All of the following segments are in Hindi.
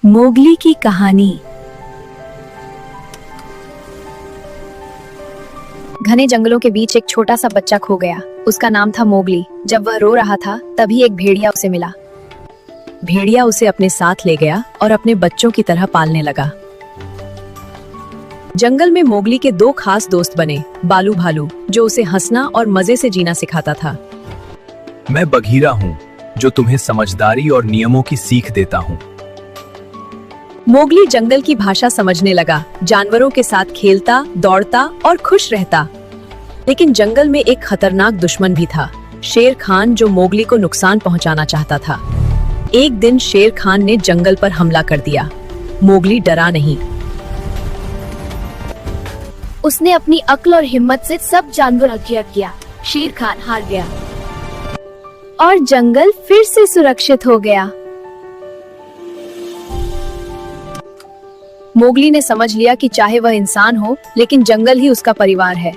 मोगली की कहानी। घने जंगलों के बीच एक छोटा सा बच्चा खो गया। उसका नाम था मोगली। जब वह रो रहा था तभी एक भेड़िया उसे मिला। भेड़िया उसे अपने साथ ले गया और अपने बच्चों की तरह पालने लगा। जंगल में मोगली के दो खास दोस्त बने, बालू भालू, जो उसे हंसना और मजे से जीना सिखाता था। मैं बघीरा हूँ, जो तुम्हें समझदारी और नियमों की सीख देता हूँ। मोगली जंगल की भाषा समझने लगा, जानवरों के साथ खेलता, दौड़ता और खुश रहता। लेकिन जंगल में एक खतरनाक दुश्मन भी था, शेर खान, जो मोगली को नुकसान पहुंचाना चाहता था। एक दिन शेर खान ने जंगल पर हमला कर दिया। मोगली डरा नहीं। उसने अपनी अक्ल और हिम्मत से सब जानवर घेर किया। शेर खान हार गया और जंगल फिर से सुरक्षित हो गया। मोगली ने समझ लिया कि चाहे वह इंसान हो, लेकिन जंगल ही उसका परिवार है।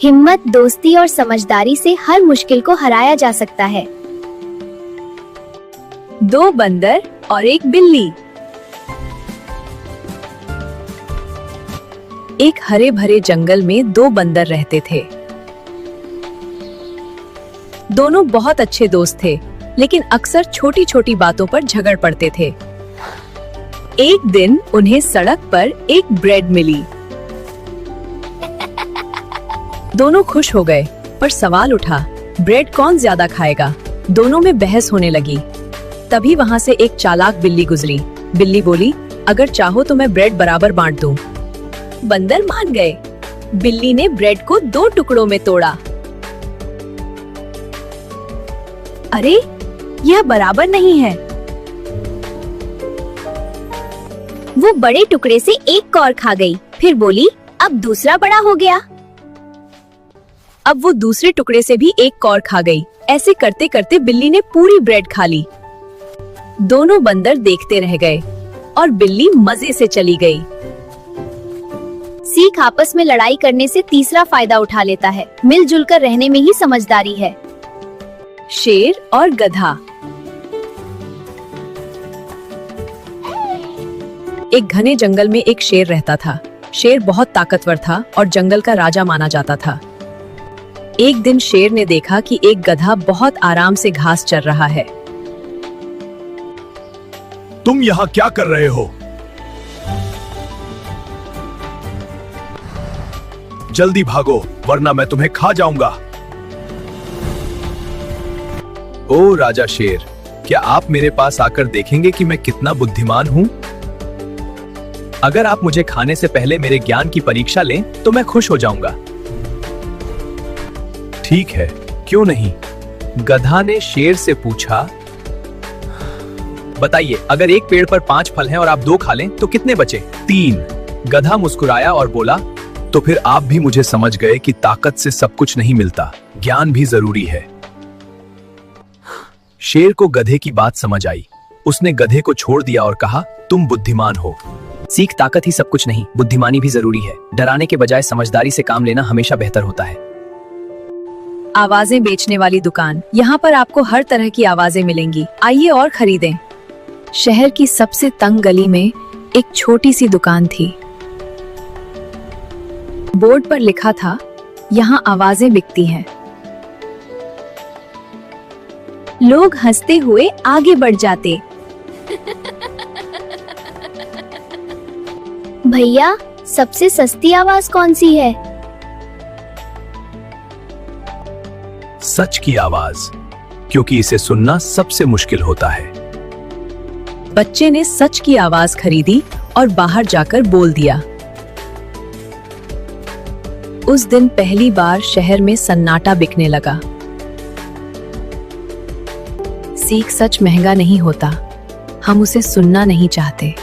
हिम्मत, दोस्ती और समझदारी से हर मुश्किल को हराया जा सकता है। दो बंदर और एक बिल्ली। एक हरे भरे जंगल में दो बंदर रहते थे। दोनों बहुत अच्छे दोस्त थे, लेकिन अक्सर छोटी छोटी बातों पर झगड़ पड़ते थे। एक दिन उन्हें सड़क पर एक ब्रेड मिली। दोनों खुश हो गए, पर सवाल उठा, ब्रेड कौन ज्यादा खाएगा? दोनों में बहस होने लगी। तभी वहां से एक चालाक बिल्ली गुजरी। बिल्ली बोली, अगर चाहो तो मैं ब्रेड बराबर बांट दूं। बंदर मान गए। बिल्ली ने ब्रेड को दो टुकड़ों में तोड़ा। अरे, यह बराबर नहीं है। वो बड़े टुकड़े से एक और खा गई। फिर बोली, अब दूसरा बड़ा हो गया। अब वो दूसरे टुकड़े से भी एक और खा गई। ऐसे करते करते बिल्ली ने पूरी ब्रेड खा ली। दोनों बंदर देखते रह गए और बिल्ली मजे से चली गई। सीख, आपस में लड़ाई करने से तीसरा फायदा उठा लेता है। मिलजुल कर रहने में ही समझदारी है। शेर और गधा। एक घने जंगल में एक शेर रहता था। शेर बहुत ताकतवर था और जंगल का राजा माना जाता था। एक दिन शेर ने देखा कि एक गधा बहुत आराम से घास चर रहा है। तुम यहाँ क्या कर रहे हो? जल्दी भागो, वरना मैं तुम्हें खा जाऊंगा। ओ राजा शेर, क्या आप मेरे पास आकर देखेंगे कि मैं कितना बुद्धिमान हूँ? अगर आप मुझे खाने से पहले मेरे ज्ञान की परीक्षा लें, तो मैं खुश हो जाऊंगा। ठीक है, क्यों नहीं? गधा ने शेर से पूछा। बताइए, अगर एक पेड़ पर 5 फल हैं और आप 2 खा लें, तो कितने बचे? 3। गधा मुस्कुराया और बोला, तो फिर आप भी मुझे समझ गए कि ताकत से सब कुछ नहीं मिलता, ज्ञान भी जरूरी है। शेर को गधे की बात समझ आई। उसने गधे को छोड़ दिया और कहा, तुम बुद्धिमान हो। सीख, ताकत ही सब कुछ नहीं, बुद्धिमानी भी जरूरी है। डराने के बजाय समझदारी से काम लेना हमेशा बेहतर होता है। आवाजें बेचने वाली दुकान। यहाँ पर आपको हर तरह की आवाजें मिलेंगी। आइए और खरीदें। शहर की सबसे तंग गली में एक छोटी सी दुकान थी। बोर्ड पर लिखा था, यहाँ आवाजें बिकती हैं। लोग हंसते हुए आगे बढ़ जाते। भैया, सबसे सस्ती आवाज कौन सी है? सच की आवाज, क्योंकि इसे सुनना सबसे मुश्किल होता है। बच्चे ने सच की आवाज खरीदी और बाहर जाकर बोल दिया। उस दिन पहली बार शहर में सन्नाटा बिकने लगा। सीख, सच महंगा नहीं होता, हम उसे सुनना नहीं चाहते।